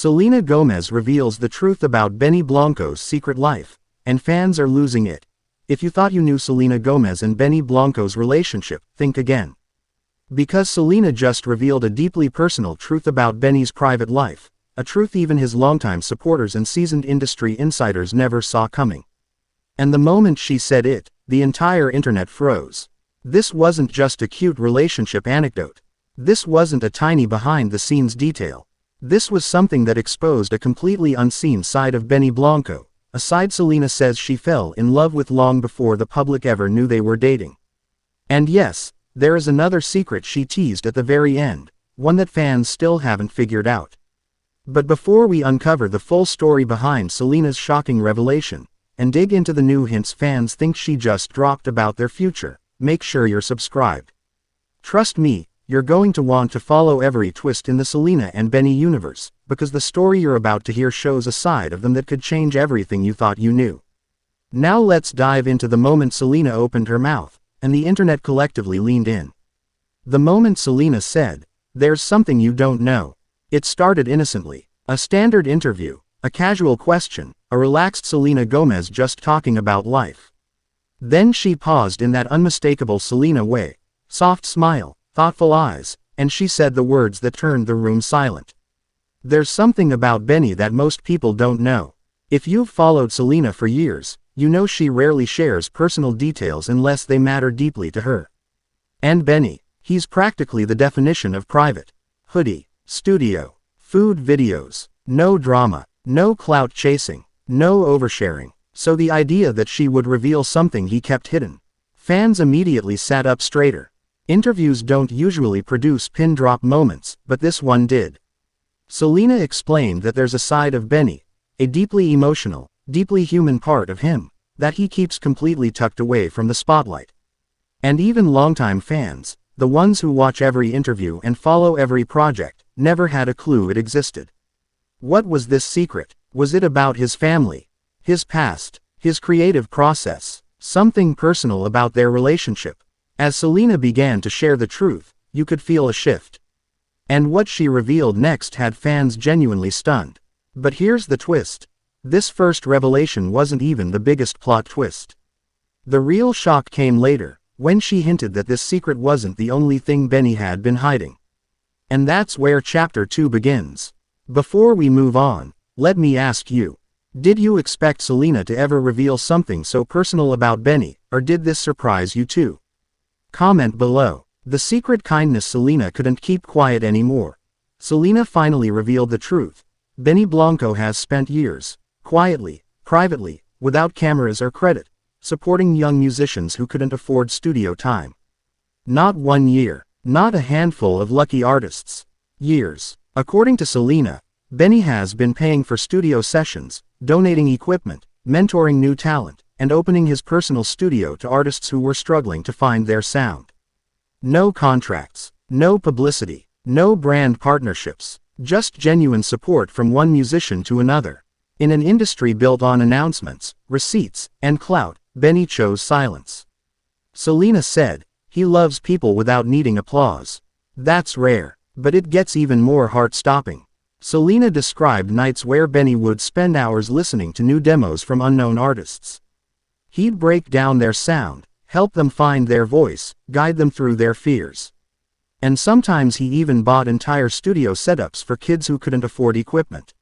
Selena Gomez reveals the truth about Benny Blanco's secret life, and fans are losing it. If you thought you knew Selena Gomez and Benny Blanco's relationship, think again. Because Selena just revealed a deeply personal truth about Benny's private life, a truth even his longtime supporters and seasoned industry insiders never saw coming. And the moment she said it, the entire internet froze. This wasn't just a cute relationship anecdote. This wasn't a tiny behind-the-scenes detail. This was something that exposed a completely unseen side of Benny Blanco, a side Selena says she fell in love with long before the public ever knew they were dating. And yes, there is another secret she teased at the very end, one that fans still haven't figured out. But before we uncover the full story behind Selena's shocking revelation, and dig into the new hints fans think she just dropped about their future, make sure you're subscribed. Trust me, you're going to want to follow every twist in the Selena and Benny universe, because the story you're about to hear shows a side of them that could change everything you thought you knew. Now let's dive into the moment Selena opened her mouth, and the internet collectively leaned in. The moment Selena said, "There's something you don't know." It started innocently. A standard interview, a casual question, a relaxed Selena Gomez just talking about life. Then she paused in that unmistakable Selena way, soft smile, thoughtful eyes, and she said the words that turned the room silent. "There's something about Benny that most people don't know. If you've followed Selena for years, you know she rarely shares personal details unless they matter deeply to her. And Benny, he's practically the definition of private. Hoodie, studio, food videos, no drama, no clout chasing, no oversharing. So the idea that she would reveal something he kept hidden. Fans immediately sat up straighter. Interviews don't usually produce pin-drop moments, but this one did. Selena explained that there's a side of Benny, a deeply emotional, deeply human part of him, that he keeps completely tucked away from the spotlight. And even longtime fans, the ones who watch every interview and follow every project, never had a clue it existed. What was this secret? Was it about his family, his past, his creative process, something personal about their relationship? As Selena began to share the truth, you could feel a shift. And what she revealed next had fans genuinely stunned. But here's the twist. This first revelation wasn't even the biggest plot twist. The real shock came later, when she hinted that this secret wasn't the only thing Benny had been hiding. And that's where Chapter 2 begins. Before we move on, let me ask you, did you expect Selena to ever reveal something so personal about Benny, or did this surprise you too? Comment below. The secret kindness Selena couldn't keep quiet anymore. Selena finally revealed the truth. Benny Blanco has spent years, quietly, privately, without cameras or credit, supporting young musicians who couldn't afford studio time. Not 1 year, not a handful of lucky artists. Years. According to Selena, Benny has been paying for studio sessions, donating equipment, mentoring new talent, and opening his personal studio to artists who were struggling to find their sound. No contracts, no publicity, no brand partnerships, just genuine support from one musician to another. In an industry built on announcements, receipts, and clout, Benny chose silence. Selena said, "He loves people without needing applause. That's rare, but it gets even more heart-stopping." Selena described nights where Benny would spend hours listening to new demos from unknown artists. He'd break down their sound, help them find their voice, guide them through their fears. And sometimes he even bought entire studio setups for kids who couldn't afford equipment.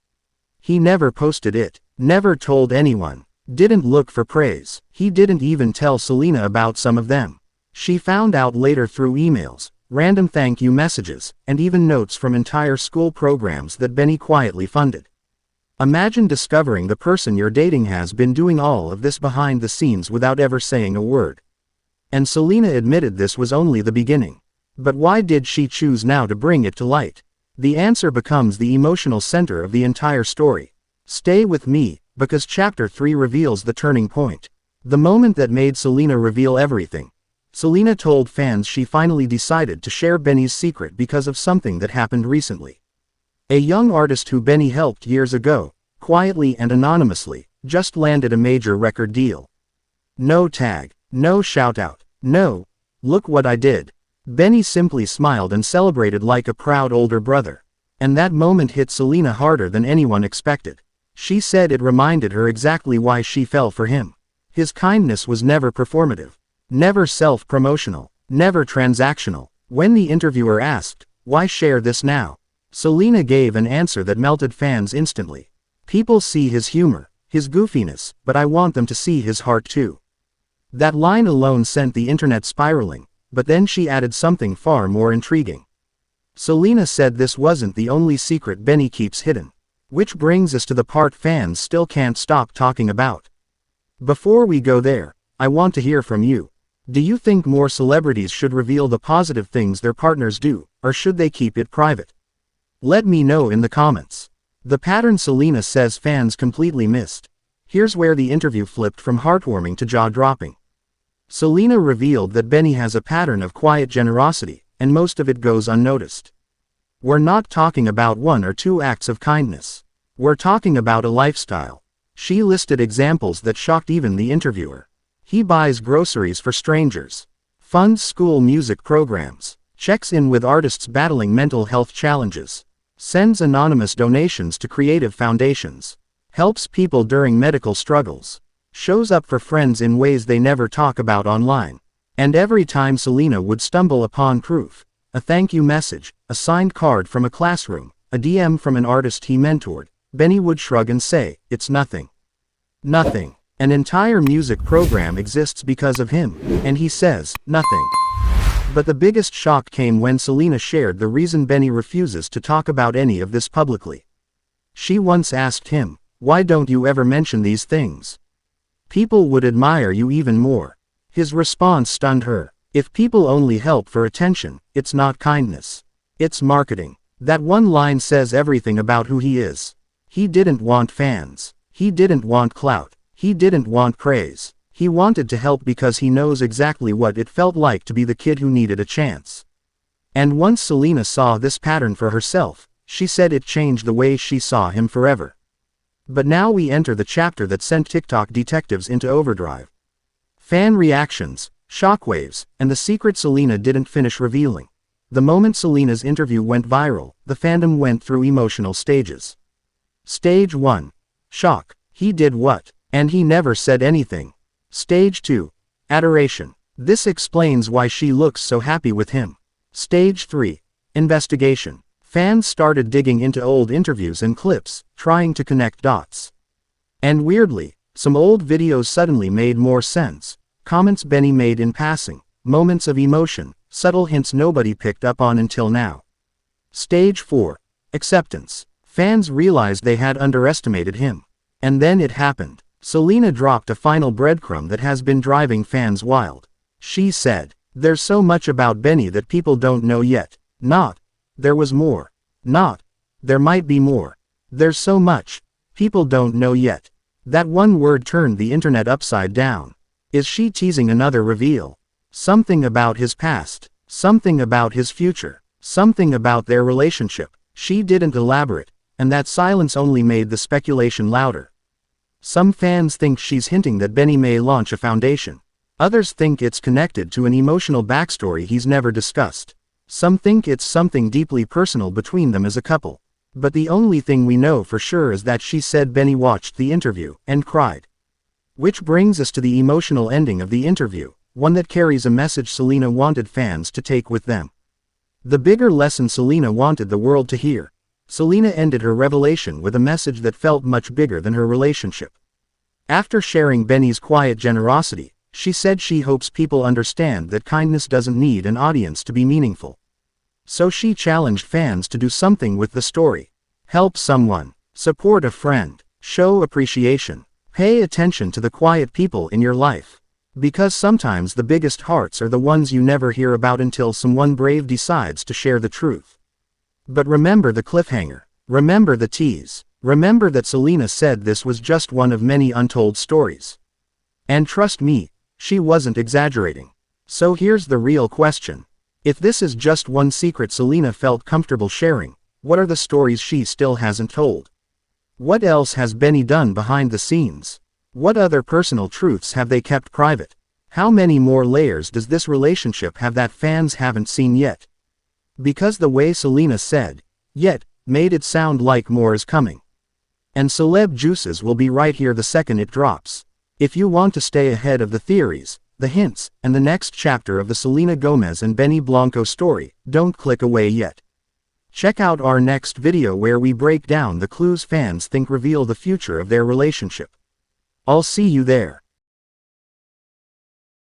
He never posted it, never told anyone, didn't look for praise. He didn't even tell Selena about some of them. She found out later through emails, random thank you messages, and even notes from entire school programs that Benny quietly funded. Imagine discovering the person you're dating has been doing all of this behind the scenes without ever saying a word. And Selena admitted this was only the beginning. But why did she choose now to bring it to light? The answer becomes the emotional center of the entire story. Stay with me, because Chapter 3 reveals the turning point. The moment that made Selena reveal everything. Selena told fans she finally decided to share Benny's secret because of something that happened recently. A young artist who Benny helped years ago, quietly and anonymously, just landed a major record deal. No tag, no shout-out, no, "Look what I did." Benny simply smiled and celebrated like a proud older brother. And that moment hit Selena harder than anyone expected. She said it reminded her exactly why she fell for him. His kindness was never performative, never self-promotional, never transactional. When the interviewer asked, "Why share this now?" Selena gave an answer that melted fans instantly. "People see his humor, his goofiness, but I want them to see his heart too." That line alone sent the internet spiraling, but then she added something far more intriguing. Selena said this wasn't the only secret Benny keeps hidden. Which brings us to the part fans still can't stop talking about. Before we go there, I want to hear from you. Do you think more celebrities should reveal the positive things their partners do, or should they keep it private? Let me know in the comments. The pattern Selena says fans completely missed. Here's where the interview flipped from heartwarming to jaw-dropping. Selena revealed that Benny has a pattern of quiet generosity, and most of it goes unnoticed. We're not talking about one or two acts of kindness. We're talking about a lifestyle. She listed examples that shocked even the interviewer. He buys groceries for strangers, funds school music programs, checks in with artists battling mental health challenges, sends anonymous donations to creative foundations, helps people during medical struggles, shows up for friends in ways they never talk about online. And every time Selena would stumble upon proof, a thank you message, a signed card from a classroom, a DM from an artist he mentored, Benny would shrug and say, "It's nothing." Nothing. An entire music program exists because of him, and he says, nothing. But the biggest shock came when Selena shared the reason Benny refuses to talk about any of this publicly. She once asked him, "Why don't you ever mention these things? People would admire you even more." His response stunned her. "If people only help for attention, it's not kindness. It's marketing." That one line says everything about who he is. He didn't want fans. He didn't want clout. He didn't want praise. He wanted to help because he knows exactly what it felt like to be the kid who needed a chance. And once Selena saw this pattern for herself, she said it changed the way she saw him forever. But now we enter the chapter that sent TikTok detectives into overdrive. Fan reactions, shockwaves, and the secret Selena didn't finish revealing. The moment Selena's interview went viral, the fandom went through emotional stages. Stage 1. Shock. He did what? And he never said anything. Stage 2. Adoration. This explains why she looks so happy with him. Stage 3. Investigation. Fans started digging into old interviews and clips, trying to connect dots. And weirdly, some old videos suddenly made more sense. Comments Benny made in passing, moments of emotion, subtle hints nobody picked up on until now. Stage 4. Acceptance. Fans realized they had underestimated him. And then it happened. Selena dropped a final breadcrumb that has been driving fans wild. She said, "There's so much about Benny that people don't know yet. Not, there was more. Not, there might be more. There's so much people don't know yet." That one word turned the internet upside down. Is she teasing another reveal? Something about his past, something about his future, something about their relationship. She didn't elaborate, and that silence only made the speculation louder. Some fans think she's hinting that Benny may launch a foundation. Others think it's connected to an emotional backstory he's never discussed. Some think it's something deeply personal between them as a couple. But the only thing we know for sure is that she said Benny watched the interview and cried. Which brings us to the emotional ending of the interview, one that carries a message Selena wanted fans to take with them. The bigger lesson Selena wanted the world to hear. Selena ended her revelation with a message that felt much bigger than her relationship. After sharing Benny's quiet generosity, she said she hopes people understand that kindness doesn't need an audience to be meaningful. So she challenged fans to do something with the story. Help someone, support a friend, show appreciation, pay attention to the quiet people in your life. Because sometimes the biggest hearts are the ones you never hear about until someone brave decides to share the truth. But remember the cliffhanger. Remember the tease. Remember that Selena said this was just one of many untold stories. And trust me, she wasn't exaggerating. So here's the real question. If this is just one secret Selena felt comfortable sharing, what are the stories she still hasn't told? What else has Benny done behind the scenes? What other personal truths have they kept private? How many more layers does this relationship have that fans haven't seen yet? Because the way Selena said, "Yet," made it sound like more is coming. And celeb juices will be right here the second it drops. If you want to stay ahead of the theories, the hints, and the next chapter of the Selena Gomez and Benny Blanco story, don't click away yet. Check out our next video where we break down the clues fans think reveal the future of their relationship. I'll see you there.